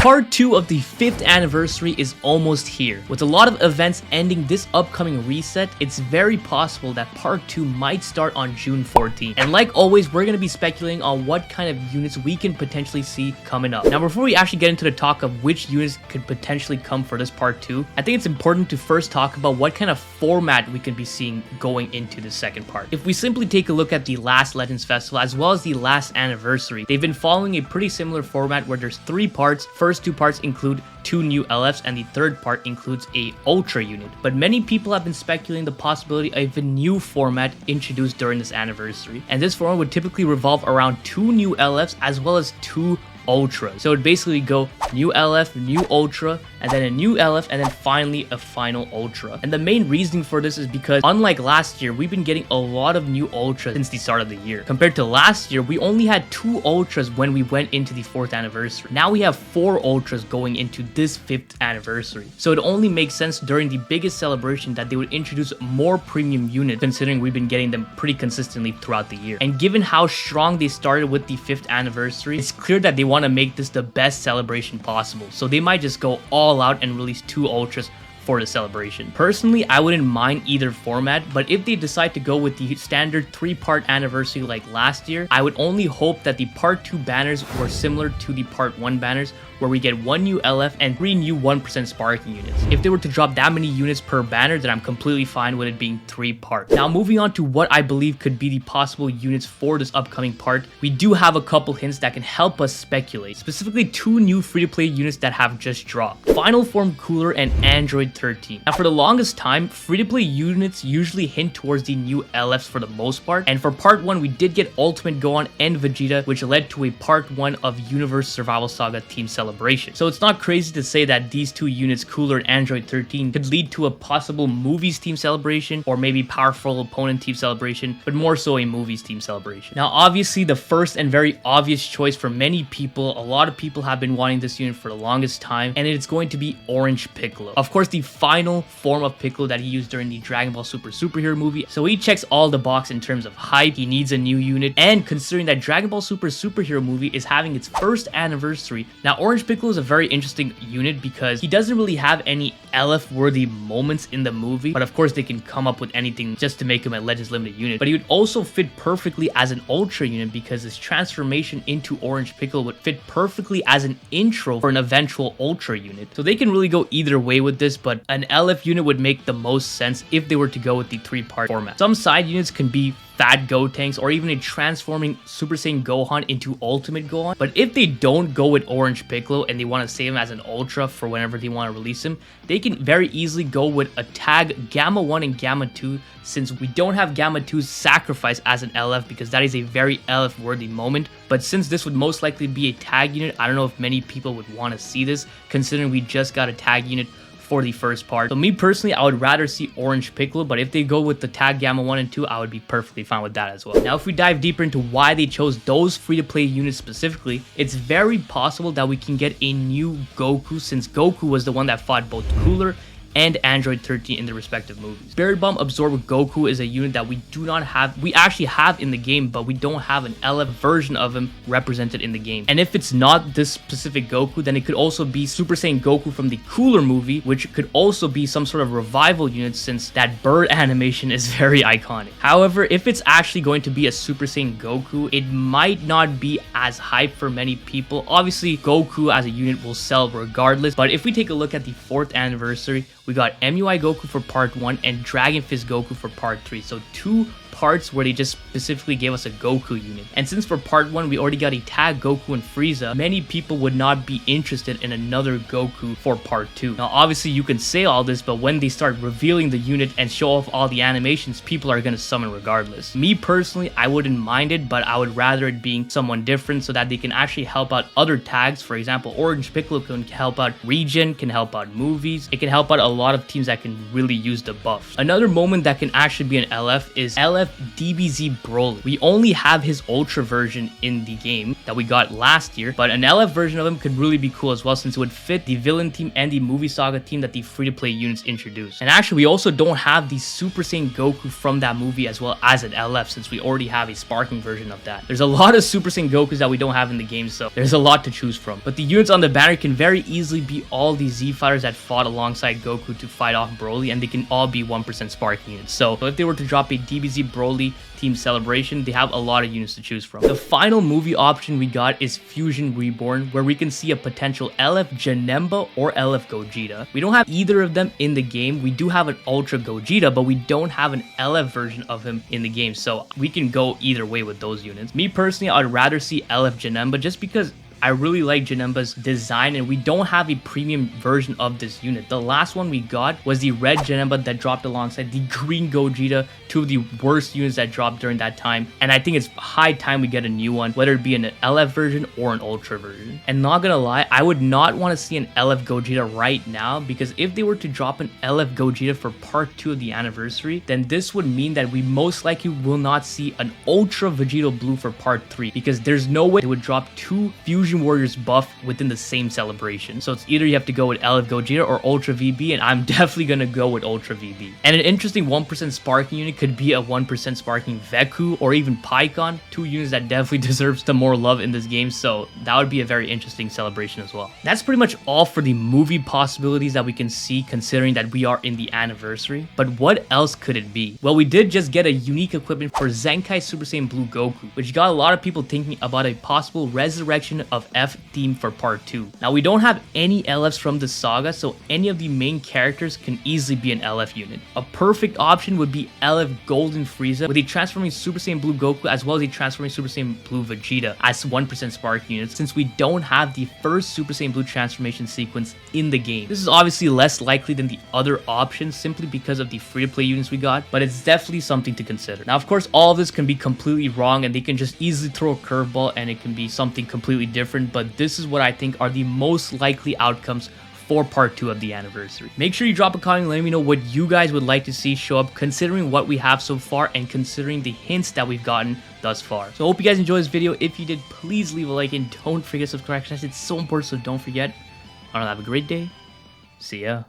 Part 2 of the 5th anniversary is almost here. With a lot of events ending this upcoming reset, it's very possible that Part 2 might start on June 14th. And like always, we're going to be speculating on what kind of units we can potentially see coming up. Now, before we actually get into the talk of which units could potentially come for this Part 2, I think it's important to first talk about what kind of format we can be seeing going into the second part. If we simply take a look at the last Legends Festival as well as the last anniversary, they've been following a pretty similar format where there's 3 parts. First 2 parts include 2 new LFs and the third part includes a Ultra unit. But many people have been speculating the possibility of a new format introduced during this anniversary. And this format would typically revolve around 2 new LFs as well as 2 Ultras. So it would basically go new LF, new Ultra, and then a new LF, and then finally a final Ultra. And the main reasoning for this is because unlike last year, we've been getting a lot of new Ultras since the start of the year. Compared to last year, we only had 2 Ultras when we went into the 4th anniversary. Now we have 4 Ultras going into this 5th anniversary. So it only makes sense during the biggest celebration that they would introduce more premium units, considering we've been getting them pretty consistently throughout the year. And given how strong they started with the 5th anniversary, it's clear that they want to make this the best celebration possible. So they might just go all out and release 2 Ultras for the celebration. Personally, I wouldn't mind either format, but if they decide to go with the standard 3-part anniversary like last year, I would only hope that the Part 2 banners were similar to the Part 1 banners, where we get 1 new LF and 3 new 1% sparking units. If they were to drop that many units per banner, then I'm completely fine with it being 3 parts. Now, moving on to what I believe could be the possible units for this upcoming part, we do have a couple hints that can help us speculate. Specifically, 2 new free-to-play units that have just dropped: Final Form Cooler and Android 13. Now, for the longest time, free-to-play units usually hint towards the new LFs for the most part, and for Part 1, we did get Ultimate Gohan and Vegeta, which led to a Part 1 of Universe Survival Saga Team Celebration. So it's not crazy to say that these 2 units, Cooler and Android 13, could lead to a possible Movies Team Celebration or maybe Powerful Opponent Team Celebration, but more so a Movies Team Celebration. Now, obviously, the first and very obvious choice for many people, a lot of people have been wanting this unit for the longest time, and it's going to be Orange Piccolo. Of course, the final form of Piccolo that he used during the Dragon Ball Super Superhero movie. So he checks all the boxes in terms of hype, he needs a new unit, and considering that Dragon Ball Super Superhero movie is having its 1st anniversary, now Orange Piccolo is a very interesting unit because he doesn't really have any LF worthy moments in the movie, but of course they can come up with anything just to make him a Legends Limited unit. But he would also fit perfectly as an Ultra unit because his transformation into Orange Piccolo would fit perfectly as an intro for an eventual Ultra unit. So they can really go either way with this, but an LF unit would make the most sense if they were to go with the 3-part format. Some side units can be Fat Gotenks or even a transforming Super Saiyan Gohan into Ultimate Gohan. But if they don't go with Orange Piccolo and they want to save him as an Ultra for whenever they want to release him, they can very easily go with a tag Gamma 1 and Gamma 2, since we don't have Gamma 2's sacrifice as an LF because that is a very LF worthy moment. But since this would most likely be a tag unit, I don't know if many people would want to see this, considering we just got a tag unit for the first part. So me personally, I would rather see Orange Piccolo, but if they go with the tag Gamma 1 and 2, I would be perfectly fine with that as well. Now, if we dive deeper into why they chose those free-to-play units specifically, it's very possible that we can get a new Goku, since Goku was the one that fought both Cooler and Android 13 in their respective movies. Spirit Bomb Absorber Goku is a unit that we do not have, we actually have in the game, but we don't have an LF version of him represented in the game. And if it's not this specific Goku, then it could also be Super Saiyan Goku from the Cooler movie, which could also be some sort of revival unit since that bird animation is very iconic. However, if it's actually going to be a Super Saiyan Goku, it might not be as hype for many people. Obviously, Goku as a unit will sell regardless, but if we take a look at the 4th anniversary, we got MUI Goku for Part 1 and Dragon Fist Goku for Part 3. So 2 parts where they just specifically gave us a Goku unit. And since for Part 1 we already got a tag Goku and Frieza, many people would not be interested in another Goku for Part 2. Now obviously you can say all this, but when they start revealing the unit and show off all the animations, people are going to summon regardless. Me personally, I wouldn't mind it, but I would rather it being someone different so that they can actually help out other tags. For example, Orange Piccolo can help out Region, can help out Movies. It can help out a lot of teams that can really use the buff. Another moment that can actually be an LF is LF LF DBZ Brawl. We only have his Ultra version in the game that we got last year, but an LF version of him could really be cool as well, since it would fit the villain team and the movie saga team that the free-to-play units introduced. And actually, we also don't have the Super Saiyan Goku from that movie as well as an LF, since we already have a sparking version of that. There's a lot of Super Saiyan Gokus that we don't have in the game, so there's a lot to choose from. But the units on the banner can very easily be all the Z fighters that fought alongside Goku to fight off Broly, and they can all be 1% sparking units. So if they were to drop a DBZ Broly team celebration, they have a lot of units to choose from. The final movie option we got is Fusion Reborn, where we can see a potential LF Janemba or LF Gogeta. We don't have either of them in the game. We do have an Ultra Gogeta, but we don't have an LF version of him in the game, so we can go either way with those units. Me personally, I'd rather see LF Janemba just because I really like Janemba's design, and we don't have a premium version of this unit. The last one we got was the red Janemba that dropped alongside the green Gogeta, two of the worst units that dropped during that time, and I think it's high time we get a new one, whether it be an LF version or an Ultra version. And not gonna lie, I would not want to see an LF Gogeta right now, because if they were to drop an LF Gogeta for part 2 of the anniversary, then this would mean that we most likely will not see an Ultra Vegito Blue for part 3, because there's no way they would drop two Fusion Warriors buff within the same celebration. So it's either you have to go with LF Gogeta or Ultra VB, and I'm definitely gonna go with Ultra VB. And an interesting 1% sparking unit could be a 1% sparking Veku or even Pycon, two units that definitely deserves some more love in this game, so that would be a very interesting celebration as well. That's pretty much all for the movie possibilities that we can see, considering that we are in the anniversary. But what else could it be? Well, we did just get a unique equipment for Zenkai Super Saiyan Blue Goku, which got a lot of people thinking about a possible resurrection of F theme for part 2. Now, we don't have any LFs from the saga, so any of the main characters can easily be an LF unit. A perfect option would be LF Golden Frieza with a transforming Super Saiyan Blue Goku as well as a transforming Super Saiyan Blue Vegeta as 1% spark units, since we don't have the first Super Saiyan Blue transformation sequence in the game. This is obviously less likely than the other options simply because of the free-to-play units we got, but it's definitely something to consider. Now, of course, all of this can be completely wrong, and they can just easily throw a curveball and it can be something completely different, but this is what I think are the most likely outcomes for part 2 of the anniversary. Make sure you drop a comment and let me know what you guys would like to see show up, considering what we have so far and considering the hints that we've gotten thus far. So I hope you guys enjoyed this video. If you did, please leave a like and don't forget to subscribe, because it's so important, so don't forget. I don't know, have a great day. See ya.